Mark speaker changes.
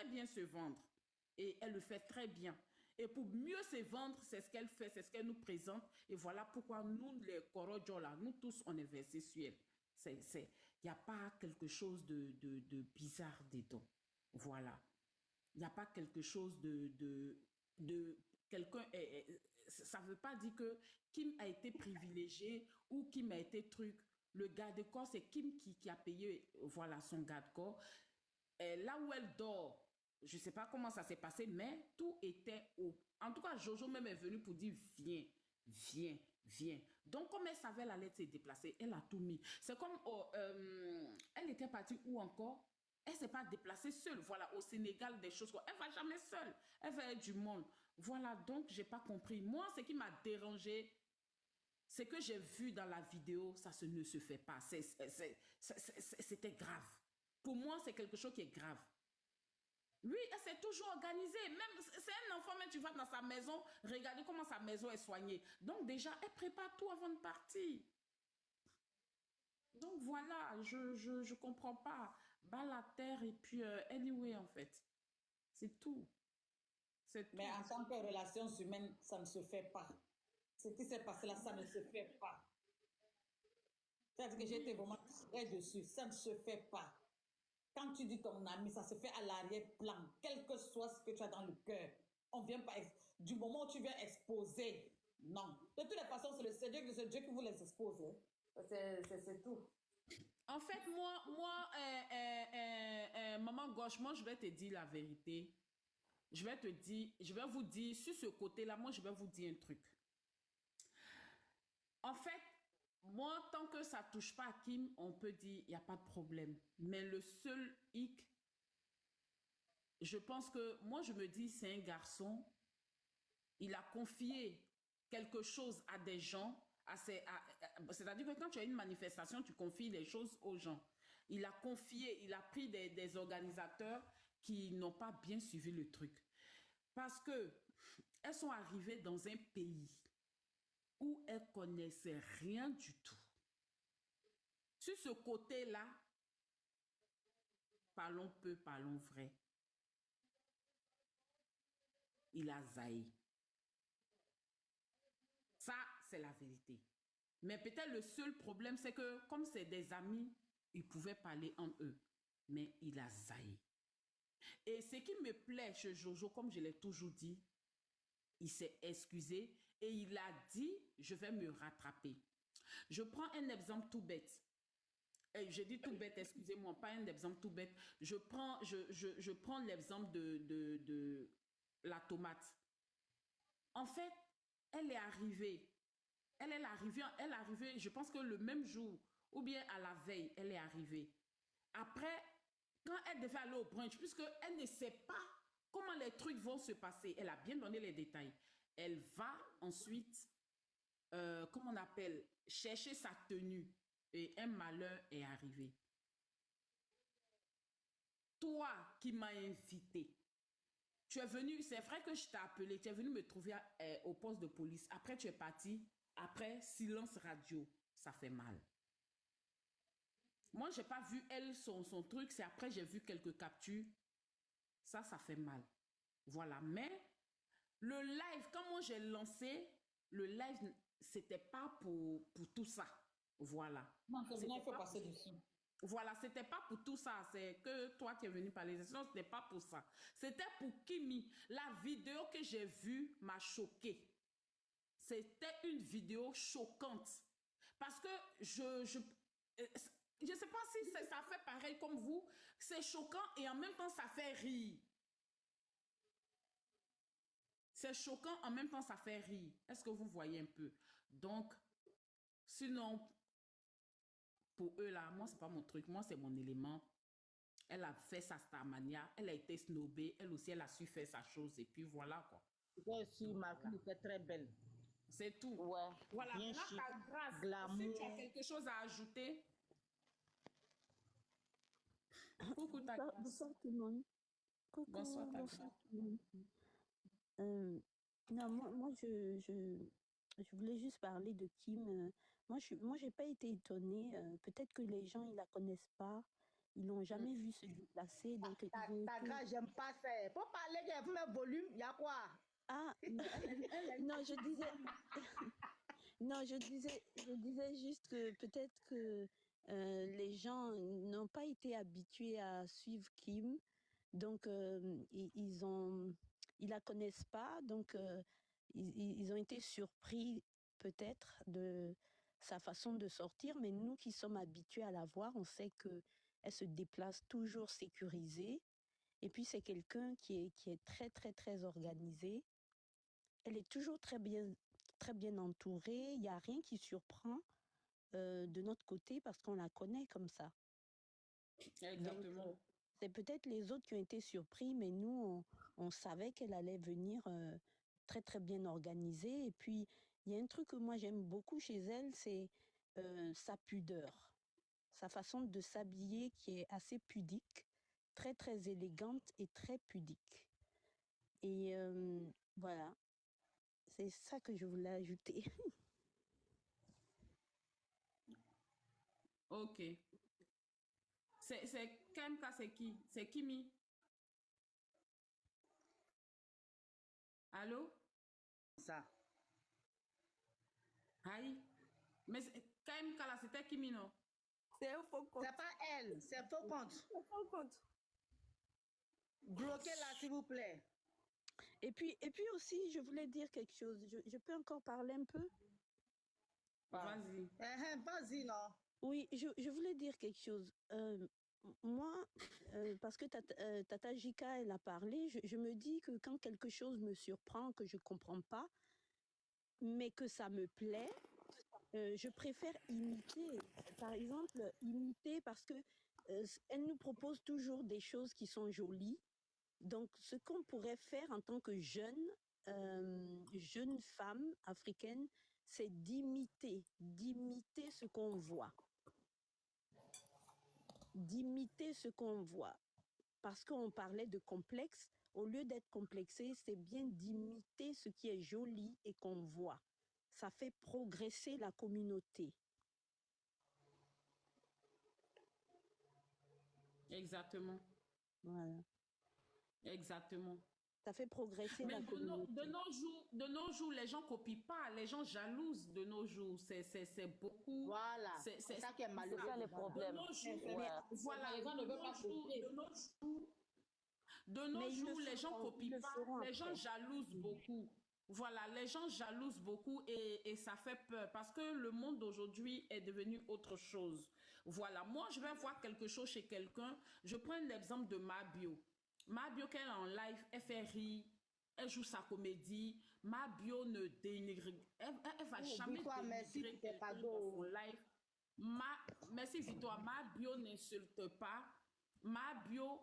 Speaker 1: très bien se vendre. Et elle le fait très bien. Et pour mieux se vendre, c'est ce qu'elle fait, c'est ce qu'elle nous présente. Et voilà pourquoi nous, les Korodjo, là, nous tous, on est versés sur elle. Il n'y a pas quelque chose de bizarre dedans. Voilà. Il n'y a pas quelque chose de quelqu'un. Ça ne veut pas dire que Kim a été privilégié ou Kim a été truc. Le garde-corps, c'est Kim qui a payé voilà, son garde-corps. Là où elle dort, je ne sais pas comment ça s'est passé, mais tout était haut. En tout cas, Jojo même est venue pour dire viens, viens, viens. Donc, comme elle savait la lettre se déplacer, elle a tout mis. C'est comme, elle était partie où encore? Elle ne s'est pas déplacée seule. Voilà, au Sénégal, des choses. Elle ne va jamais seule. Elle va être du monde. Voilà, donc, je n'ai pas compris. Moi, ce qui m'a dérangé, c'est que j'ai vu dans la vidéo, ça ne se fait pas. C'était grave. Pour moi, c'est quelque chose qui est grave. Lui, elle s'est toujours organisée. Même, c'est un enfant, mais tu vas dans sa maison, regarder comment sa maison est soignée. Donc déjà, elle prépare tout avant de partir. Donc voilà, je comprends pas. Bas la terre et puis anyway, en fait. C'est tout. C'est
Speaker 2: Mais
Speaker 1: tout.
Speaker 2: en tant que relations humaines, ça ne se fait pas. Ce qui s'est passé là, ça ne se fait pas. C'est-à-dire que j'ai été vraiment très dessus. Ça ne se fait pas. Quand tu dis ton ami, ça se fait à l'arrière-plan, quel que soit ce que tu as dans le cœur. On vient pas, du moment où tu viens exposer, non. De toutes les façons, c'est le Dieu qui vous les expose. Hein. C'est tout.
Speaker 1: En fait, maman gauche, moi, je vais te dire la vérité. Je vais vous dire, sur ce côté-là, moi, je vais vous dire un truc. En fait, moi, tant que ça touche pas à Kim, on peut dire, il n'y a pas de problème. Mais le seul hic, je pense que, moi, je me dis, c'est un garçon, il a confié quelque chose à des gens, c'est-à-dire que quand tu as une manifestation, tu confies les choses aux gens. Il a confié, il a pris des organisateurs qui n'ont pas bien suivi le truc. Parce que elles sont arrivées dans un pays où elles connaissaient rien du tout. Sur ce côté-là, parlons peu, parlons vrai. Il a zaï. Ça, c'est la vérité. Mais peut-être le seul problème, c'est que comme c'est des amis, ils pouvaient parler entre eux. Mais il a zaï. Et ce qui me plaît chez Jojo, comme je l'ai toujours dit, il s'est excusé et il a dit, je vais me rattraper. Je prends un exemple tout bête. Je dis tout bête, excusez-moi, pas un exemple tout bête. Je prends l'exemple de la tomate. En fait, elle est arrivée. Elle est arrivée, je pense que le même jour, ou bien à la veille, elle est arrivée. Après, quand elle devait aller au brunch, puisqu'elle ne sait pas comment les trucs vont se passer, elle a bien donné les détails. Elle va ensuite, comment on appelle, chercher sa tenue. Et un malheur est arrivé. Toi qui m'as invité, tu es venu, c'est vrai que je t'ai appelé, tu es venu me trouver au poste de police. Après, tu es parti. Après, silence radio. Ça fait mal. Moi, j'ai pas vu elle, son truc. C'est après, j'ai vu quelques captures. Ça fait mal. Voilà. Mais le live, quand moi j'ai lancé, le live, c'était pas pour tout ça. Voilà.
Speaker 2: Non, c'est bien,
Speaker 1: C'était
Speaker 2: il faut
Speaker 1: pas
Speaker 2: passer dessus.
Speaker 1: Voilà, c'était pas pour tout ça. C'est que toi qui es venu parler. Non, c'était pas pour ça. C'était pour Kimi. La vidéo que j'ai vue m'a choquée. C'était une vidéo choquante. Parce que je sais pas si ça fait pareil comme vous. C'est choquant et en même temps, ça fait rire. C'est choquant, en même temps, ça fait rire. Est-ce que vous voyez un peu? Donc, sinon, pour eux, là, moi, c'est pas mon truc. Moi, c'est mon élément. Elle a fait sa Starmania. Elle a été snobée. Elle aussi, elle a su faire sa chose. Et puis, voilà, quoi.
Speaker 3: J'ai su, Martine était très belle.
Speaker 1: C'est tout.
Speaker 3: Ouais,
Speaker 1: Voilà,
Speaker 3: bien
Speaker 1: maintenant,
Speaker 3: chic,
Speaker 1: ta grâce. Si tu as
Speaker 3: glamour.
Speaker 1: quelque chose à ajouter, coucou ta
Speaker 4: Bonsoir,
Speaker 1: grâce.
Speaker 4: bonsoir tout le monde.
Speaker 1: Bonsoir
Speaker 4: Coucou,
Speaker 1: ta
Speaker 4: bonsoir
Speaker 1: grâce.
Speaker 4: tout le monde. Non, je voulais juste parler de Kim. Moi, j'ai pas été étonnée. Peut-être que les gens, ils la connaissent pas. Ils l'ont jamais vu se déplacer. Donc, ils
Speaker 3: Ta
Speaker 4: ont été...
Speaker 3: grâce, j'aime pas ça. Faut parler, il faut mettre volume, il y a quoi?
Speaker 4: Ah, non, je disais, non, je disais juste que peut-être que les gens n'ont pas été habitués à suivre Kim, donc ils la connaissent pas, donc ils ont été surpris peut-être de sa façon de sortir, mais nous qui sommes habitués à la voir, on sait que elle se déplace toujours sécurisée, et puis c'est quelqu'un qui est très très très organisé. Elle est toujours très bien entourée. Il n'y a rien qui surprend de notre côté parce qu'on la connaît comme ça. Donc,
Speaker 1: Exactement.
Speaker 4: c'est peut-être les autres qui ont été surpris, mais nous, on savait qu'elle allait venir très, très bien organisée. Et puis, il y a un truc que moi j'aime beaucoup chez elle, c'est sa pudeur, sa façon de s'habiller qui est assez pudique, très, très élégante et très pudique. Et voilà, c'est ça que je voulais ajouter.
Speaker 1: Ok. C'est KMK, c'est qui? C'est Kimi. Allô?
Speaker 3: Ça.
Speaker 1: Aïe. Mais KMK là, c'était Kimi, non?
Speaker 5: C'est un faux compte.
Speaker 3: C'est pas elle, c'est faux compte.
Speaker 5: C'est un faux compte.
Speaker 3: Bloquez-la, s'il vous plaît.
Speaker 4: Et puis aussi, je voulais dire quelque chose. Je peux encore parler un peu?
Speaker 1: Vas-y.
Speaker 3: Vas-y, non.
Speaker 4: Oui, je voulais dire quelque chose. Moi, parce que Tata Jika, elle a parlé, je me dis que quand quelque chose me surprend, que je ne comprends pas, mais que ça me plaît, je préfère imiter. Par exemple, imiter parce que elle nous propose toujours des choses qui sont jolies. Donc, ce qu'on pourrait faire en tant que jeune femme africaine, c'est d'imiter ce qu'on voit. D'imiter ce qu'on voit. Parce qu'on parlait de complexe, au lieu d'être complexé, c'est bien d'imiter ce qui est joli et qu'on voit. Ça fait progresser la communauté.
Speaker 1: Exactement.
Speaker 4: Voilà.
Speaker 1: Exactement.
Speaker 4: Ça fait progresser
Speaker 1: Mais
Speaker 4: la communauté.
Speaker 1: de nos jours, les gens copient pas, les gens jalousent de nos jours. C'est beaucoup.
Speaker 3: Voilà. C'est ça qui est malheureux.
Speaker 5: C'est ça le
Speaker 3: Voilà.
Speaker 5: problème.
Speaker 1: De nos jours,
Speaker 5: Ouais.
Speaker 1: voilà,
Speaker 2: Les gens ne veulent pas copier.
Speaker 1: de nos
Speaker 4: Mais ils
Speaker 1: jours,
Speaker 4: le
Speaker 1: les gens
Speaker 4: feront, ils
Speaker 1: copient
Speaker 4: le
Speaker 1: pas,
Speaker 4: feront
Speaker 1: les gens
Speaker 4: après.
Speaker 1: jalousent beaucoup. Voilà, les gens jalousent beaucoup et ça fait peur parce que le monde d'aujourd'hui est devenu autre chose. Voilà, moi je vais voir quelque chose chez quelqu'un. Je prends l'exemple de Mabio. Mabio, qu'elle est en live, elle fait rire, elle joue sa comédie. Mabio ne dénigre, elle va jamais
Speaker 3: Victoire, merci
Speaker 1: dénigrer
Speaker 3: pour tes
Speaker 1: quelqu'un dans son
Speaker 3: cadeaux.
Speaker 1: live. Merci Victoire, Mabio n'insulte pas. Mabio